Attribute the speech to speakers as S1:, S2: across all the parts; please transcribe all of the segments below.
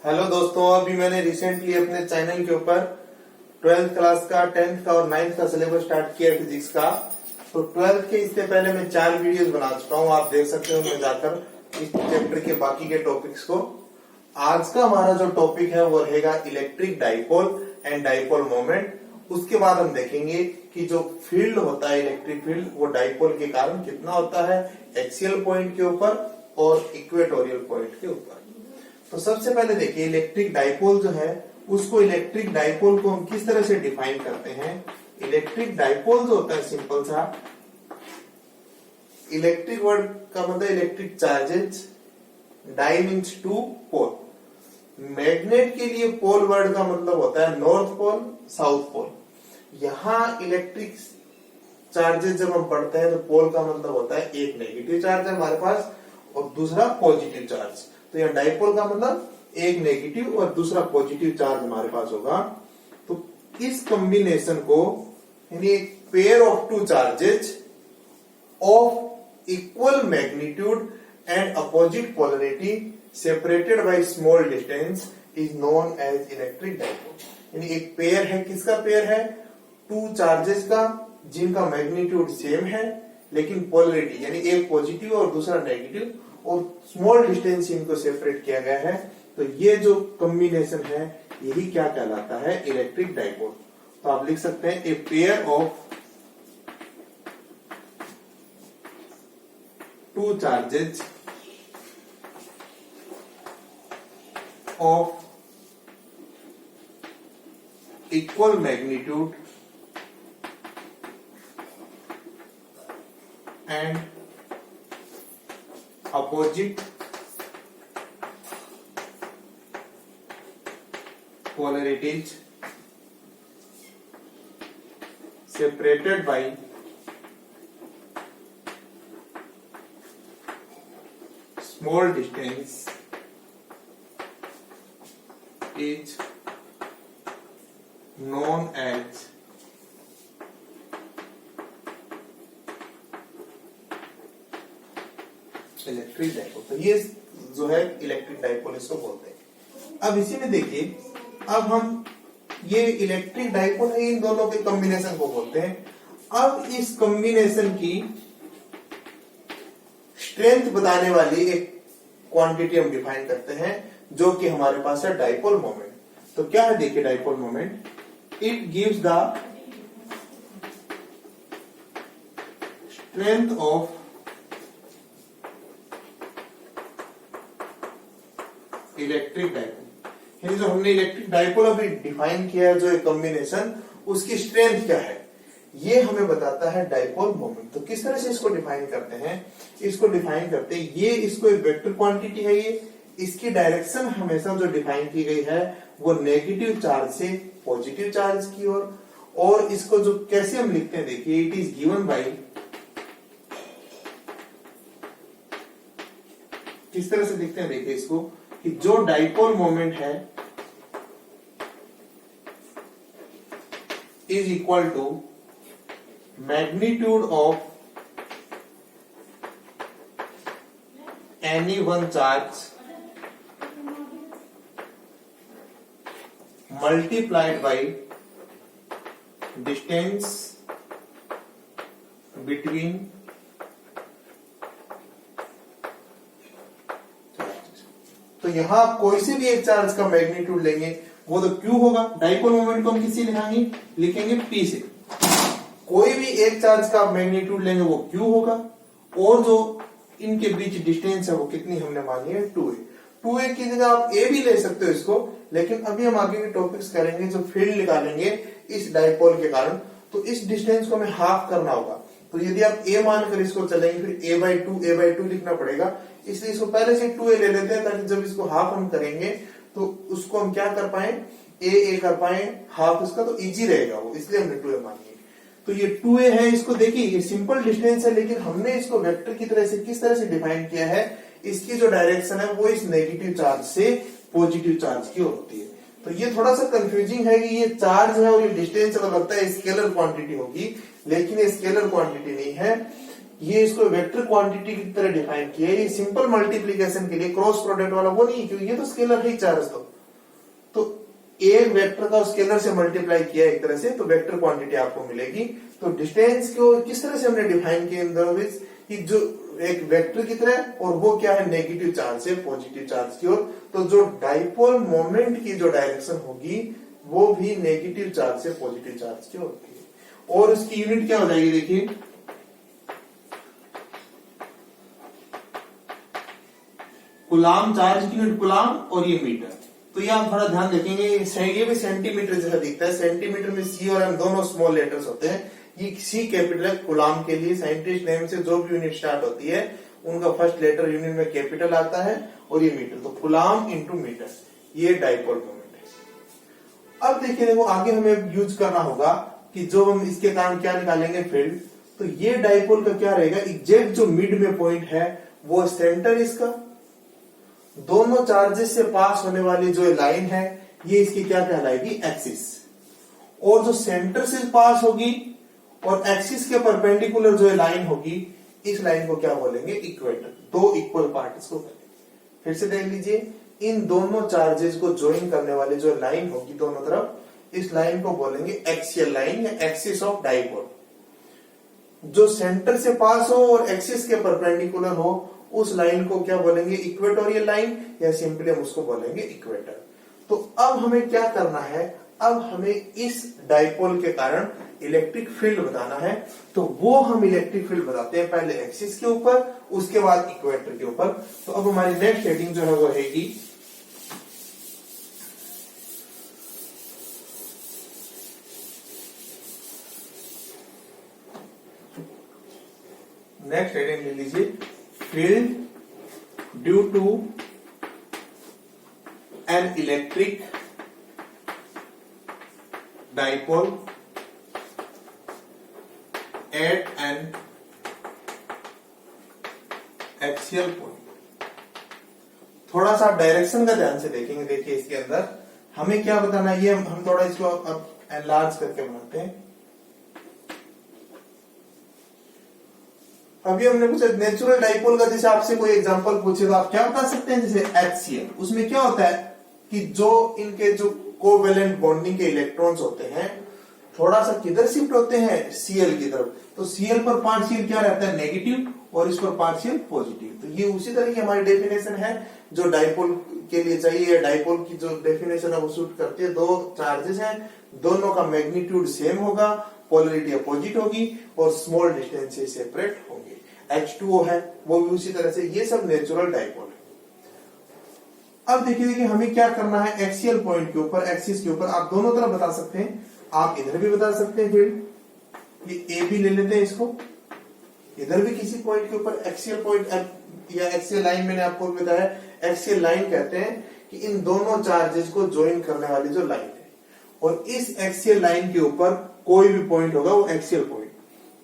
S1: Hello दोस्तों, अभी मैंने रिसेंटली अपने चैनल के ऊपर 12th क्लास का, 10th का और 9th का सिलेबस स्टार्ट किया फिजिक्स का। तो 12th के इससे पहले मैं 4 वीडियोस बना चुका हूँ, आप देख सकते हो उनमें जाकर इस चैप्टर के बाकी के टॉपिक्स को। आज का हमारा जो टॉपिक है वो रहेगा electric dipole and dipole moment. उसके बाद हम देखेंगे कि जो फील्ड होता है इलेक्ट्रिक फील्ड वो डाइपोल के कारण कितना होता है, एक्सियल पॉइंट के ऊपर और इक्वेटोरियल पॉइंट के ऊपर। तो सबसे पहले देखिए इलेक्ट्रिक डाइपोल जो है उसको, इलेक्ट्रिक डाइपोल को हम किस तरह से डिफाइन करते हैं। इलेक्ट्रिक डाइपोल जो होता है सिंपल सा, इलेक्ट्रिक वर्ड का मतलब electric charges, di means two pole. Magnet के लिए पोल वर्ड का मतलब होता है नॉर्थ पोल, साउथ पोल। यहां इलेक्ट्रिक चार्जेस जब हम पढ़ते हैं तो पोल का मतलब होता है एक नेगेटिव चार्ज है हमारे पास और दूसरा पॉजिटिव चार्ज। तो यह डाइपोल का मतलब एक नेगेटिव और दूसरा पॉजिटिव चार्ज हमारे पास होगा। तो इस कॉम्बिनेशन को, यानी एक pair of two charges of equal magnitude and opposite polarity separated by small distance is known as electric dipole. यानी एक पेयर है, किसका पेयर है, टू चार्जेस का जिनका मैग्नीट्यूड सेम है लेकिन पोलरिटी यानी एक पॉजिटिव और दूसरा नेगेटिव और स्मॉल डिस्टेंस इनको सेपरेट किया गया है। तो ये जो कॉम्बिनेशन है यही क्या कहलाता है, इलेक्ट्रिक डाइपोल। तो आप लिख सकते हैं a pair of two charges of equal magnitude and opposite polarities separated by small distance is known as electric dipole. तो ये जो है इलेक्ट्रिक डाइपोल इसको बोलते हैं। अब इसी में देखिए, अब हम ये इलेक्ट्रिक डाइपोल है, इन दोनों के कॉम्बिनेशन को बोलते हैं। अब इस कॉम्बिनेशन की स्ट्रेंथ बताने वाली एक क्वांटिटी हम डिफाइन करते हैं जो कि हमारे पास है डाइपोल मोमेंट। तो क्या है देखिए dipole moment, it gives the strength of electric dipole. यानी जो हमने इलेक्ट्रिक डाइपोल अभी डिफाइन किया है, जो एक कॉम्बिनेशन, उसकी स्ट्रेंथ क्या है ये हमें बताता है डाइपोल मोमेंट। तो किस तरह से इसको डिफाइन करते हैं, इसको डिफाइन करते हैं, ये इसको एक वेक्टर क्वांटिटी है, ये इसकी डायरेक्शन हमेशा जो डिफाइन की गई है वो नेगेटिव चार्ज से पॉजिटिव चार्ज की ओर। और इसको जो कैसे हम लिखते हैं देखिए, इट इज गिवन बाई, किस तरह से लिखते हैं देखिए इसको, कि जो डाइपोल मोमेंट है is equal to magnitude of any one charge multiplied by distance between तो यहां कोई से भी एक चार्ज का मैग्नीट्यूड लेंगे वो तो Q होगा। डाइपोल मोमेंट को हम किसी लिखेंगे P से। कोई भी एक चार्ज का मैग्नीट्यूड लेंगे वो Q होगा और जो इनके बीच डिस्टेंस है वो कितनी हमने मानी है 2a। 2a की जगह आप a भी ले सकते हो इसको, लेकिन अभी हम आगे के टॉपिक्स करेंगे जो फील्ड निकालेंगे इस डाइपोल के कारण। तो इस डिस्टेंस को हमें हाफ करना होगा। तो यदि आप a मानकर इसको चलेंगे फिर a/2 लिखना पड़ेगा, इसलिए इसको पहले से 2a ले लेते हैं ताकि जब इसको हाफ हम करेंगे तो उसको हम क्या कर पाए, a कर पाए हाफ इसका, तो इजी रहेगा वो, इसलिए हमने 2a मानी है। तो ये 2a है, इसको देखिए ये सिंपल डिस्टेंस है, लेकिन हमने इसको वेक्टर की तरह से किस तरह से डिफाइन किया है, इसकी जो डायरेक्शन है वो इस नेगेटिव चार्ज से पॉजिटिव चार्ज की होती है। तो ये थोड़ा सा कंफ्यूजिंग है कि ये चार्ज है और ये डिस्टेंस चलो लगता है स्केलर क्वांटिटी होगी, लेकिन ये स्केलर क्वांटिटी नहीं है, ये इसको वेक्टर क्वांटिटी की तरह डिफाइन किया है। ये सिंपल मल्टीप्लीकेशन के लिए क्रॉस प्रोडक्ट वाला वो नहीं, क्योंकि ये तो स्केलर है चार्ज, तो एक वेक्टर का स्केलर से मल्टीप्लाई किया एक तरह से, तो वेक्टर क्वांटिटी आपको मिलेगी। तो डिस्टेंस को किस तरह से हमने डिफाइन किया इन दोनों बीच, कि जो एक वेक्टर की तरह, और वो क्या है, नेगेटिव चार्ज से पॉजिटिव चार्ज की ओर। तो जो डाइपोल मोमेंट की जो डायरेक्शन होगी वो भी नेगेटिव चार्ज से पॉजिटिव चार्ज की ओर की। और उसकी यूनिट क्या हो जाएगी, देखिए कूलाम, चार्ज की यूनिट कूलाम, और ये मीटर। तो ये आप थोड़ा ध्यान रखेंगे, ये भी सेंटीमीटर जैसा दिखता है। सेंटीमीटर में सी और एम दोनों स्मॉल लेटर्स होते हैं। ये सी कैपिटल है कूलाम के लिए, साइंटिस्ट नेम से जो भी यूनिट स्टार्ट होती है उनका फर्स्ट लेटर यूनिट में कैपिटल आता है, और ये मीटर, तो कूलाम इंटू मीटर, ये डाइपोल मोमेंट है। अब देखिए, देखो आगे हमें यूज करना होगा कि जो हम इसके कारण क्या निकालेंगे, फील्ड। तो ये डाइपोल का क्या रहेगा, एग्जैक्ट जो मिड में पॉइंट है वो सेंटर इसका, दोनों चार्जेस से पास होने वाली जो लाइन है ये इसकी क्या कहलाएगी, एक्सिस। और जो सेंटर से पास होगी और एक्सिस के परपेंडिकुलर जो लाइन होगी, इस लाइन को क्या बोलेंगे, इक्वेटर। दो इक्वल पार्ट इसको करेंगे। फिर से देख लीजिए, इन दोनों चार्जेस को ज्वाइन करने वाली जो लाइन होगी दोनों तरफ, इस लाइन को बोलेंगे एक्सियल लाइन या एक्सिस ऑफ डाइपोल। जो सेंटर से पास हो और एक्सिस के परपेंडिकुलर हो, उस लाइन को क्या बोलेंगे, इक्वेटोरियल लाइन, या सिंपली हम उसको बोलेंगे इक्वेटर। तो अब हमें क्या करना है, अब हमें इस डाइपोल के कारण इलेक्ट्रिक फील्ड बताना है। तो वो हम इलेक्ट्रिक फील्ड बताते हैं पहले एक्सिस के ऊपर, उसके बाद इक्वेटर के ऊपर। तो अब हमारी नेक्स्ट हेडिंग जो है वो रहेगी नेक्स्ट हेडिंग ले लीजिए, field due to an electric dipole at an axial point. थोड़ा सा डायरेक्शन का ध्यान से देखेंगे। देखिए इसके अंदर हमें क्या बताना है, ये हम थोड़ा इसको अब एनलार्ज करके बनाते हैं। अभी हमने पूछा नेचुरल डाइपोल का, जैसे आपसे कोई एग्जांपल पूछे तो आप क्या बता सकते हैं, जैसे HCl। उसमें क्या होता है कि जो इनके जो कोवेलेंट बॉन्डिंग के इलेक्ट्रॉन्स होते हैं थोड़ा सा किधर शिफ्ट होते हैं, Cl की तरफ। तो Cl पर पार्शियल क्या रहता है, नेगेटिव, और इस पर पार्शियल पॉजिटिव। तो ये उसी तरह की हमारी डेफिनेशन है जो डाइपोल के लिए चाहिए। डाइपोल की जो डेफिनेशन है वो सूट करती है। दो चार्जेस हैं, दोनों का मैग्नीट्यूड सेम होगा, पोलरिटी अपोजिट होगी, और स्मॉल डिस्टेंस से सेपरेट होंगे। H2O है वो भी उसी तरह से। ये सब नेचुरल डाइपोल है। अब देखिए हमें क्या करना है, एक्सियल पॉइंट के ऊपर, एक्सिस के ऊपर आप दोनों तरफ बता सकते हैं। आप इधर भी बता सकते हैं, फिर ये ए भी ले लेते हैं इसको, इधर भी किसी पॉइंट के ऊपर एक्सियल पॉइंट या एक्सियल लाइन, मैंने आपको बताया एक्सियल लाइन कहते हैं कि इन दोनों चार्जेस को ज्वाइन करने वाली जो लाइन है। और इस एक्सियल लाइन के ऊपर कोई भी पॉइंट होगा वो एक्सियल पॉइंट।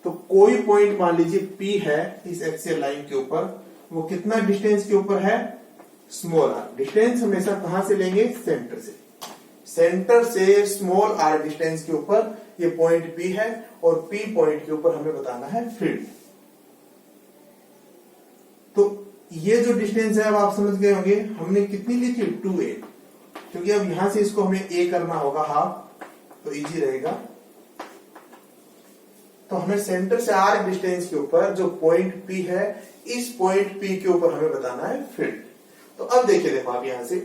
S1: तो कोई पॉइंट मान लीजिए P है इस एक्सियल लाइन के ऊपर, वो कितना डिस्टेंस के ऊपर है, स्मॉल r। डिस्टेंस हमेशा कहां से लेंगे, सेंटर से। सेंटर से स्मॉल r डिस्टेंस के ऊपर ये पॉइंट P है, और P पॉइंट के ऊपर हमें बताना है फील्ड। तो ये जो डिस्टेंस है अब आप समझ गए होंगे, हमने कितनी ली थी, 2a। क्योंकि अब यहां से इसको हमें a करना होगा हाफ, तो इजी रहेगा। तो हमें सेंटर से r डिस्टेंस के ऊपर जो पॉइंट P है, इस पॉइंट P के ऊपर हमें बताना है फील्ड। तो अब देखिए, देखो आप यहां से,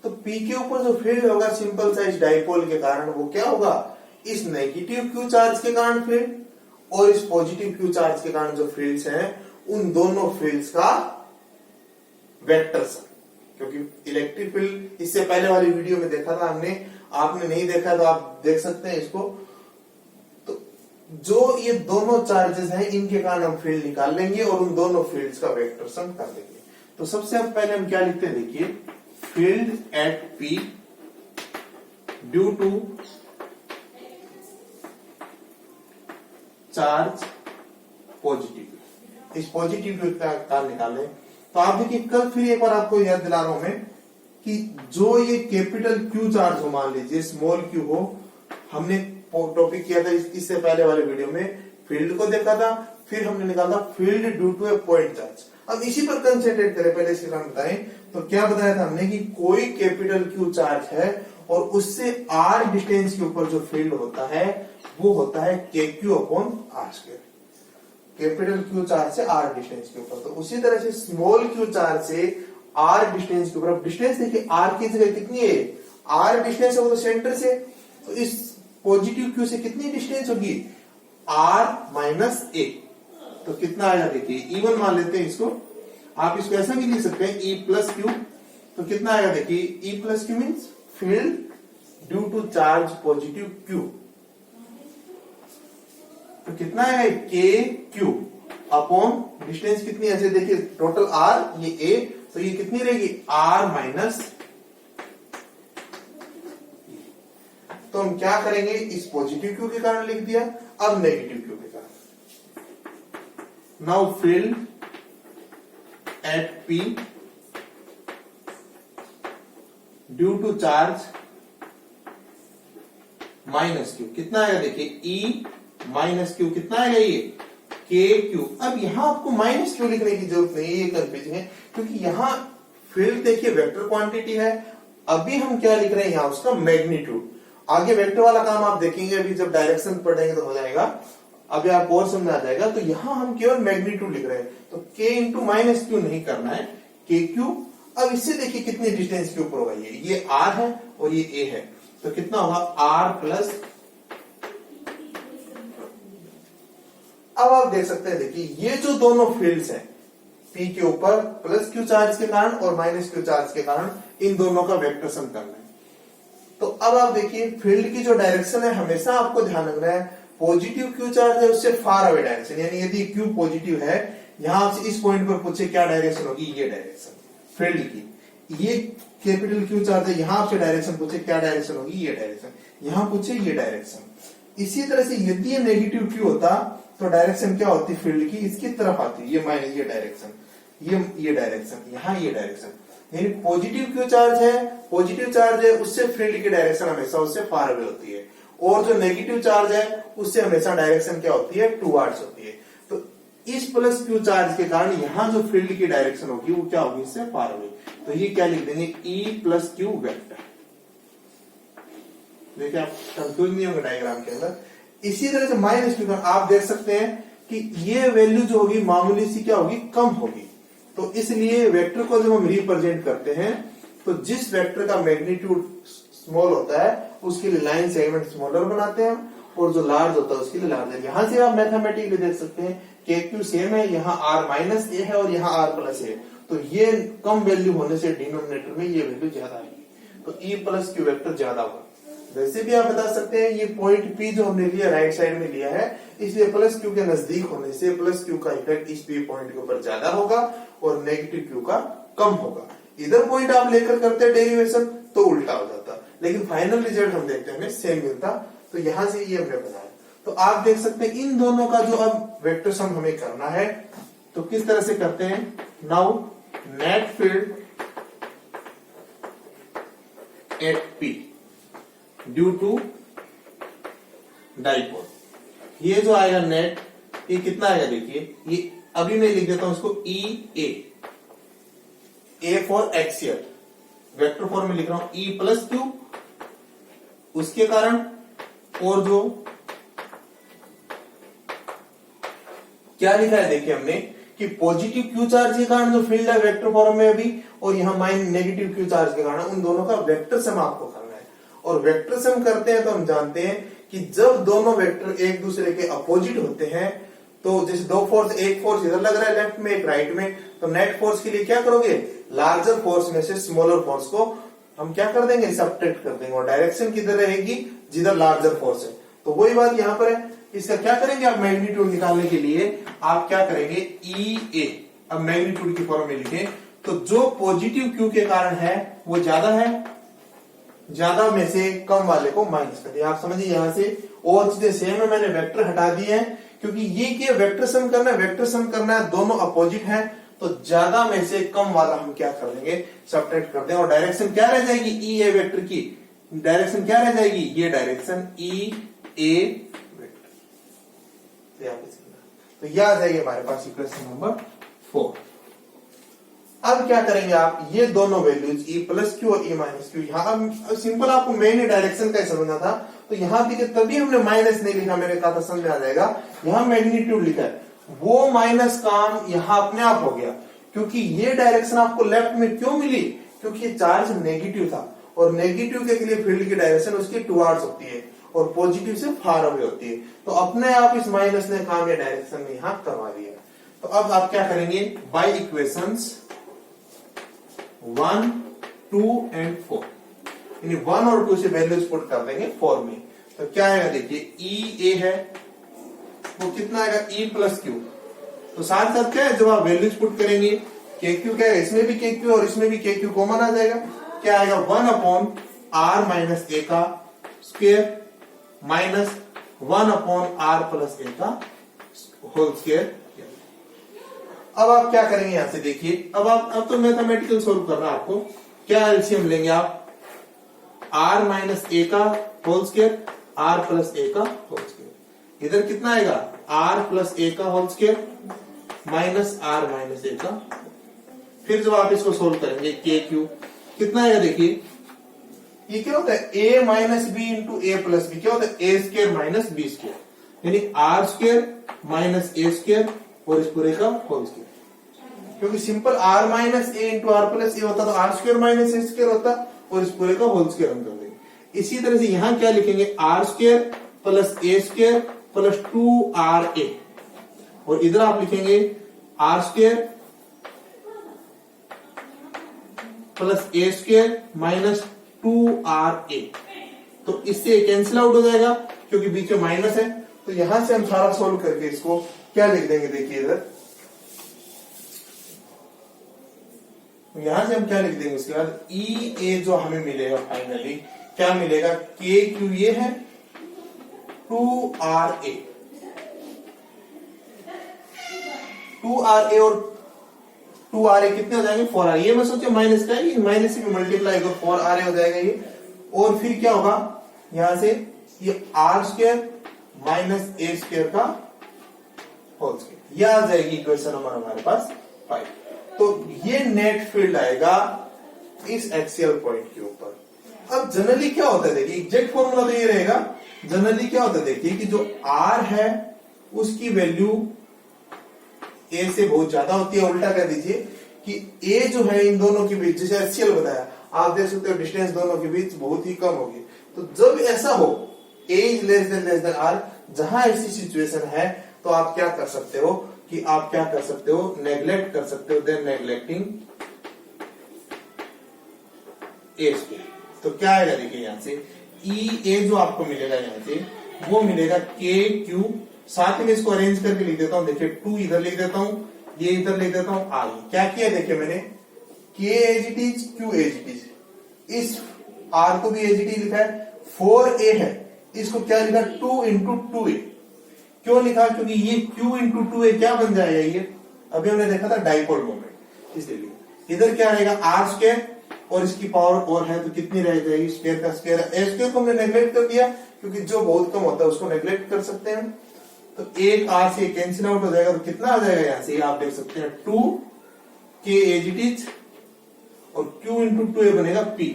S1: तो P के ऊपर जो फील्ड होगा सिंपल साइज डाइपोल के कारण, वो क्या होगा, इस नेगेटिव Q चार्ज के कारण फील्ड, और इस पॉजिटिव Q चार्ज के कारण जो फील्ड्स हैं, उन दोनों फील्ड्स का वेक्टर सम। क्योंकि इलेक्ट्रिक फील्ड इससे पहले वाली वीडियो में देखा था हमने, आपने नहीं देखा तो आप देख सकते हैं इसको। तो जो ये दोनों चार्जेस हैं, इनके कारण हम फील्ड निकाल लेंगे और उन दोनों फील्ड्स का वेक्टर सम कर देंगे। तो सबसे पहले हम क्या लिखते हैं, देखिए field at P due to charge positive. इस पॉजिटिव का कारण निकालें। तो आप देखिए, कल फिर एक बार आपको याद दिला रहा हूं मैं कि जो ये कैपिटल Q चार्ज हो, मान लीजिए स्मॉल q हो, हमने टॉपिक किया था इससे पहले वाले वीडियो में, फील्ड को देखा था, फिर हमने निकाला field due to a point charge. अब इसी पर कंसेंट्रेट करें, पहले इसके कारण बताएं। तो क्या बताया था हमने कि कोई कैपिटल क्यू चार्ज है और उससे r डिस्टेंस के ऊपर जो फील्ड होता है वो होता है KQ upon r square. Capital Q charge से r डिस्टेंस के ऊपर, तो उसी तरह से स्मॉल क्यू चार्ज से r डिस्टेंस के ऊपर। अब डिस्टेंस देखिए r की जगह कितनी है, r डिस्टेंस है वो तो सेंटर से, तो इस पॉजिटिव क्यू से कितनी डिस्टेंस होगी r माइनस a, तो कितना आएगा देखिए इवन मान लेते हैं इसको। आप इसको ऐसा भी लिख सकते हैं E प्लस क्यू, तो कितना आएगा देखिए E plus Q means field due to charge positive Q, तो कितना है KQ अपॉन डिस्टेंस कितनी ऐसे देखिए टोटल R ये A, तो ये कितनी रहेगी R माइनस। तो हम क्या करेंगे, इस पॉजिटिव क्यू के कारण लिख दिया, अब नेगेटिव क्यू के कारण। Now field at P due to charge minus Q, कितना आएगा देखिए E माइनस क्यू, कितना आएगा ये KQ। अब यहां आपको माइनस क्यू लिखने की जरूरत नहीं है, ये कंफ्यूजन है, क्योंकि यहां फील्ड देखिए वेक्टर क्वांटिटी है। अभी हम क्या लिख रहे हैं यहां, उसका मैग्नीट्यूड। आगे वेक्टर वाला काम आप देखेंगे, अभी जब डायरेक्शन पढ़ेंगे तो हो जाएगा, अभी आप और समझ आ जाएगा। तो यहां हम केवल मैग्नीट्यूड लिख रहे हैं, तो K इंटू माइनस क्यू नहीं करना है, KQ। अब इससे देखिए कितनी डिस्टेंस के ऊपर होगा, ये R है और ये A है, तो कितना होगा R प्लस। अब आप देख सकते हैं देखिए ये जो दोनों फील्ड्स हैं P के ऊपर प्लस क्यू चार्ज के कारण और माइनस क्यू चार्ज के कारण, इन दोनों का वेक्टर सम करना है। तो अब आप देखिए फील्ड की जो डायरेक्शन है हमेशा आपको ध्यान रखना है, पॉजिटिव क्यू चार्ज है उससे फार अवे डायरेक्शन, यानी यदि क्यू पॉजिटिव है, यहां आपसे इस पॉइंट पर पूछे क्या डायरेक्शन होगी, ये डायरेक्शन फील्ड की। ये कैपिटल क्यू चार्ज है, यहां आपसे डायरेक्शन पूछे क्या डायरेक्शन होगी, ये डायरेक्शन, यहां पूछे ये डायरेक्शन। इसी तरह से यदि ये नेगेटिव क्यू होता तो डायरेक्शन क्या होती फील्ड की, इसकी तरफ आती, ये माइनस, ये डायरेक्शन, ये डायरेक्शन, यहाँ ये डायरेक्शन। यानी पॉजिटिव क्यू चार्ज है, पॉजिटिव चार्ज है उससे फील्ड की डायरेक्शन हमेशा उससे फार अवे होती है, और जो नेगेटिव चार्ज है उससे हमेशा डायरेक्शन क्या होती है, टुवर्ड्स होती है। तो इस प्लस क्यू चार्ज के कारण यहाँ जो फील्ड की डायरेक्शन होगी वो क्या होगी, इससे फार अवे। तो ये क्या लिख देंगे, E प्लस क्यू वेक्टर। देखिए आप कंफ्यूज नहीं होंगे डायग्राम के अंदर। इसी तरह से माइनस क्यू, आप देख सकते हैं कि ये वैल्यू जो होगी मामूली सी क्या होगी, कम होगी। तो इसलिए वेक्टर को जब हम रिप्रेजेंट करते हैं तो जिस वेक्टर का मैग्नीट्यूड स्मॉल होता है उसके लिए लाइन सेगमेंट स्मॉलर बनाते हैं, और जो लार्ज होता है उसके लिए लार्जर। यहां से आप मैथमेटिकली देख सकते हैं KQ सेम है, यहाँ R माइनस A है और यहाँ R प्लस A, तो ये कम वैल्यू होने से डिनोमिनेटर में ये वैल्यू ज्यादा आएगी, तो E प्लस क्यू वेक्टर ज्यादा होगा। वैसे भी आप बता सकते हैं ये पॉइंट P जो हमने लिया राइट साइड में लिया है, इसलिए प्लस क्यू के नजदीक होने से प्लस क्यू का इफेक्ट इस P पॉइंट के ऊपर ज्यादा होगा और नेगेटिव क्यू का कम होगा। इधर पॉइंट आप लेकर करते हैं डेरिवेशन तो उल्टा हो जाता, लेकिन फाइनल रिजल्ट हम देखते हैं हमें सेम मिलता। तो यहां से ये हमने बनाया। तो आप देख सकते हैं इन दोनों का जो अब वेक्टर सम हमें करना है, तो किस तरह से करते हैं। Now net field at P due to dipole, ये जो आएगा नेट, ये कितना आएगा देखिए, ये अभी मैं लिख देता हूं इसको A for axial, vector form में लिख रहा हूं E प्लस क्यू, उसके कारण, और जो क्या लिखा है देखिए हमने कि पॉजिटिव क्यू चार्ज के कारण जो फील्ड है वेक्टर फॉर्म में अभी, और यहां माइन नेगेटिव क्यू चार्ज के कारण, उन दोनों का वेक्टर सम आपको करना है। और वेक्टर सम करते हैं तो हम जानते हैं कि जब दोनों वेक्टर एक दूसरे के अपोजिट होते हैं, तो जैसे दो फोर्स, एक फोर्स इधर लग रहा है लेफ्ट में, एक राइट में, तो नेट फोर्स के लिए क्या करोगे, लार्जर फोर्स में से स्मॉलर फोर्स को हम क्या कर देंगे, सब्ट्रैक्ट कर देंगे, और डायरेक्शन किधर रहेगी, जिधर लार्जर फोर्स है। तो वही बात यहां पर है। इसका क्या करेंगे आप, मैग्नीट्यूड निकालने के लिए आप क्या करेंगे, EA, अब मैग्नीट्यूड की फॉर्म में लिखें, तो जो पॉजिटिव क्यू के कारण है वो ज्यादा है, ज्यादा में से कम वाले को माइनस कर दिया। आप समझिए यहां से और चीजें सेम है, मैंने वेक्टर हटा दिए हैं क्योंकि ये क्या वेक्टर सम करना है, वेक्टर सम करना है, दोनों अपोजिट हैं, तो ज्यादा में से कम वाला हम क्या कर देंगे, सब्ट्रैक्ट कर देंगे, और डायरेक्शन क्या रह जाएगी, EA वेक्टर की डायरेक्शन क्या रह जाएगी, ये डायरेक्शन EA वेक्टर। तो यह आ जाएगी हमारे पास इक्वेशन नंबर 4। अब क्या करेंगे आप, ये दोनों वैल्यूज ई प्लस क्यू और ई माइनस क्यू, यहाँ सिंपल आपको मेन डायरेक्शन का समझना था, तो यहाँ पे तभी हमने माइनस नहीं लिखा, मैंने कहा था समझ में आ जाएगा, यहाँ मैग्नीट्यूड लिखा है, वो माइनस काम यहाँ अपने आप हो गया, क्योंकि ये डायरेक्शन आपको लेफ्ट में क्यों मिली, क्योंकि चार्ज नेगेटिव था, और नेगेटिव के लिए फील्ड की डायरेक्शन उसकी टुवार्ड्स होती है और पॉजिटिव से फार अवे होती है, तो अपने आप इस माइनस ने काम या डायरेक्शन में यहाँ करवा दिया। तो अब आप क्या करेंगे, बाय इक्वेशंस 1, 2 एंड 4, यानी 1 और 2 से वैल्यूज पुट कर देंगे 4 में, तो क्या आएगा देखिए, ई ए है वो कितना आएगा, ई प्लस क्यू, तो साथ साथ क्या है, जब आप वैल्यूज पुट करेंगे के क्यू क्या है, इसमें भी के क्यू और इसमें भी के क्यू कॉमन आ जाएगा, क्या आएगा 1 अपॉन आर माइनस ए का square minus 1 upon R plus A का होल स्क्वायर। अब आप क्या करेंगे, यहां से देखिए, अब तो मैथमेटिकल सोल्व करना है आपको, क्या एलसीएम लेंगे आप, आर माइनस ए का whole square are plus A का होल स्क्वायर, इधर कितना आएगा, आर प्लस ए का whole square minus R minus A का, फिर जब आप इसको सोल्व करेंगे के क्यू कितना आएगा, देखिए ये क्या होता है, A minus B into A plus B, क्या होता है, A square minus B square, यानी R square minus A square और इस पूरे का होल स्क्वायर, क्योंकि simple R minus A into R plus A होता तो R square minus A square होता और इस पूरे का होल स्क्वायर हम कर देंगे। इसी तरह से यहां क्या लिखेंगे, R square plus A square plus 2RA, और इधर आप लिखेंगे R square plus A square minus 2RA, तो इससे कैंसिल आउट हो जाएगा क्योंकि बीच में माइनस है, तो यहां से हम सारा सोल्व करके इसको क्या लिख देंगे, देखिए इधर यहां से हम क्या लिख देंगे, उसके बाद ई ए जो हमें मिलेगा फाइनली क्या मिलेगा, के क्यू ये है 2RA, 2RA और 2RA कितने हो जाएंगे, 4RA, ये मैं सोचे माइनस का है, माइनस से भी मल्टीप्लाई करो 4RA हो जाएगा ये, और फिर क्या होगा यहां से, ये R square minus A square का होल स्क्वायर, यह आ जाएगी इक्वेशन नंबर हमारे पास 5। तो ये नेट फील्ड आएगा इस एक्सियल पॉइंट के ऊपर। अब जनरली क्या होता है, देखिए एग्जैक्ट फॉर्मूला तो ये रहेगा, जनरली क्या होता है देखिए कि जो आर है उसकी वैल्यू ए से बहुत ज्यादा होती है, उल्टा कह दीजिए कि ए जो है इन दोनों के बीच, जैसे एक्सियल बताया आप देख सकते हो डिस्टेंस दोनों के बीच बहुत ही कम होगी, तो जब ऐसा हो ए इज लेस देन आर, जहां ऐसी सिचुएशन है तो आप क्या कर सकते हो कि आप क्या कर सकते हो, नेग्लेक्ट कर सकते हो, देन नेग्लेक्टिंग ए स्क्वायर, तो क्या आएगा देखिए यहां से ई ए जो आपको मिलेगा यहां से वो मिलेगा के क्यू, साथ में इसको अरेंज करके लिख देता हूं, देखिए 2 इधर लिख देता हूं, ये इधर लिख देता हूं, आगे क्या किया देखिए मैंने, के as it is Q as it is, इस आर को भी एज इट इज लिखा है, 4A है इसको क्या लिखा 2 इंटू 2A, क्यों लिखा, क्योंकि ये Q इंटू 2A क्या बन जाएगा, ये अभी हमने देखा था डाइपोल मोमेंट, इसलिए इधर क्या रहेगा आर स्क्वायर और इसकी पावर और है तो कितनी रह जाएगी, स्क्वायर का स्क्वायर, ए स्क्वायर को हमने नेग्लेक्ट कर दिया क्योंकि जो बहुत कम होता है उसको नेग्लेक्ट कर सकते हैं, तो एक आर से कैंसिल आउट हो जाएगा, तो कितना आ जाएगा यहां से आप देख सकते हैं 2K एज इट इज और Q इंटू 2A बनेगा P,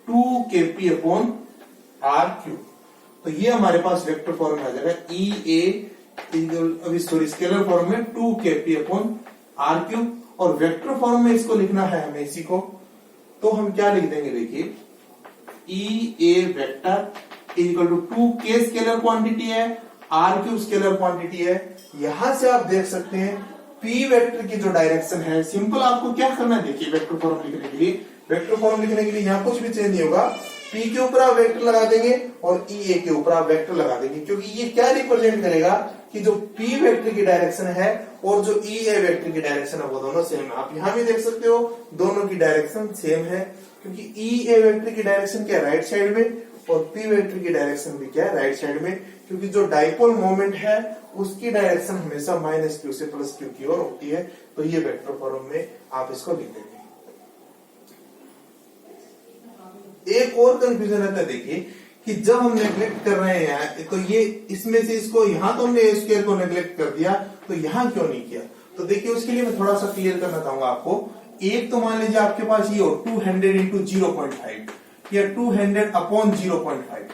S1: 2KP अपॉन RQ, तो ये हमारे पास वेक्टर फॉर्म में आ जाएगा EA अभी सॉरी स्केलर फॉर्म में 2KP अपॉन RQ, और वेक्टर फॉर्म में इसको लिखना है हमें इसी को, तो हम क्या लिख देंगे देखिए EA vector equal to 2K scalar quantity है, RQ स्केलर क्वांटिटी है, यहां से आप देख सकते हैं P वेक्टर की जो डायरेक्शन है, सिंपल आपको क्या करना है देखिए वेक्टर फॉर्म लिखने के लिए, वेक्टर फॉर्म लिखने के लिए यहाँ कुछ भी चेंज नहीं होगा, P के ऊपर आप वेक्टर लगा देंगे और EA के ऊपर आप वेक्टर लगा देंगे, क्योंकि ये क्या रिप्रेजेंट करेगा कि जो P वेक्टर की डायरेक्शन है और जो EA वेक्टर की डायरेक्शन है वो दोनों सेम है, आप यहाँ भी देख सकते हो दोनों की डायरेक्शन सेम है, क्योंकि EA वेक्टर की डायरेक्शन क्या है राइट साइड में और P वेक्टर की डायरेक्शन भी क्या है राइट साइड में, क्योंकि जो डाइपोल मोमेंट है उसकी डायरेक्शन हमेशा -Q से +Q की ओर होती है, तो ये वेक्टर फॉर्म में आप इसको लिख देंगे। एक और कंफ्यूजन रहता है देखिए कि जब हम नेग्लेक्ट कर रहे हैं तो ये इसमें से इसको यहां तो हमने ए स्क्वायर को नेग्लेक्ट कर दिया, तो यहां क्यों नहीं किया, तो देखिए उसके लिए मैं थोड़ा सा क्लियर करना चाहूंगा आपको, एक तो मान लीजिए आपके पास ये हो 200 इंटू 0.5 या 200 अपॉन 0.5,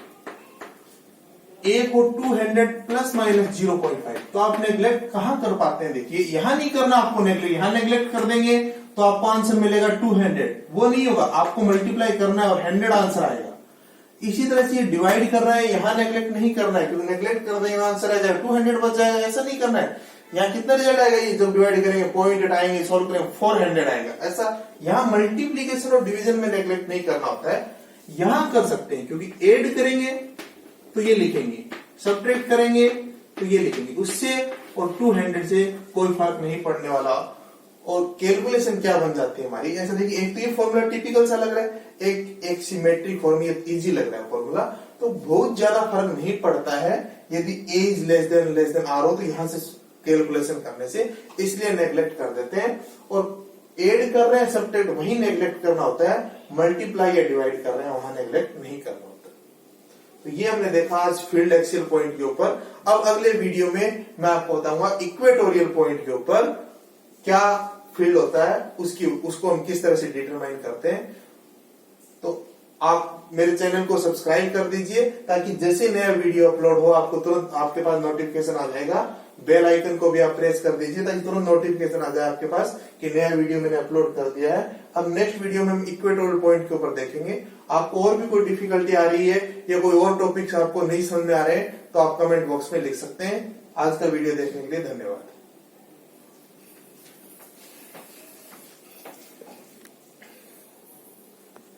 S1: एक हो 200 प्लस माइनस 0.5। तो आप नेग्लेक्ट कहां कर पाते हैं? देखिए यहां नहीं करना आपको नेग्लेक्ट, यहां नेग्लेक्ट कर देंगे तो आपको आंसर मिलेगा 200, वो नहीं होगा, आपको मल्टीप्लाई करना है और 100 आंसर आएगा। इसी तरह से डिवाइड कर रहा है, यहां नेग्लेक्ट नहीं करना है, क्योंकि नेग्लेक्ट कर देंगे आंसर आ जाएगा 200 बच जाएगा, ऐसा नहीं करना है। यहाँ कितना रिजल्ट आएगा? ये जब डिवाइड करेंगे पॉइंट हटाएंगे सॉल्व करेंगे 400 आएगा, ऐसा। यहाँ मल्टीप्लीकेशन और डिवीजन में नेग्लेक्ट नहीं करना होता है, यहां कर सकते हैं, क्योंकि ऐड करेंगे तो ये लिखेंगे, सब्ट्रैक्ट करेंगे तो ये लिखेंगे, उससे और 200 से कोई फर्क नहीं पड़ने वाला। और कैलकुलेशन क्या बन जाती है हमारी, ऐसा देखिए, एक तो ये फॉर्मूला टिपिकल सा लग रहा है, एक सिमेट्रिक फॉर्मूला, इजी लग रहा है फॉर्मूला, तो बहुत ज्यादा फर्क नहीं पड़ता है यदि ए इज लेस देन आर हो, तो यहां से कैलकुलेशन करने से, इसलिए नेग्लेक्ट कर देते हैं। और एड कर रहे हैं सब्ट्रैक्ट, वही नेग्लेक्ट करना होता है, मल्टीप्लाई या डिवाइड कर रहे हैं वहां नेग्लेक्ट नहीं करना होता। तो ये हमने देखा आज फील्ड एक्सियल पॉइंट के ऊपर। अब अगले वीडियो में मैं आपको बताऊंगा इक्वेटोरियल पॉइंट के ऊपर क्या फील्ड होता है, उसको हम किस तरह से डिटरमाइन करते हैं। तो आप मेरे चैनल को सब्सक्राइब कर दीजिए, ताकि जैसे नया वीडियो अपलोड हो आपको तुरंत आपके पास नोटिफिकेशन आ जाएगा। बेल आइकन को भी आप प्रेस कर दीजिए, ताकि तुरंत नोटिफिकेशन आ जाए आपके पास कि नया वीडियो मैंने अपलोड कर दिया है। अब नेक्स्ट वीडियो में हम इक्वेटोरियल पॉइंट के ऊपर देखेंगे। आपको और भी कोई डिफिकल्टी आ रही है या कोई और टॉपिक्स आपको नहीं समझ में आ रहे हैं, तो आप कमेंट बॉक्स में लिख सकते हैं। आज का वीडियो देखने के लिए धन्यवाद।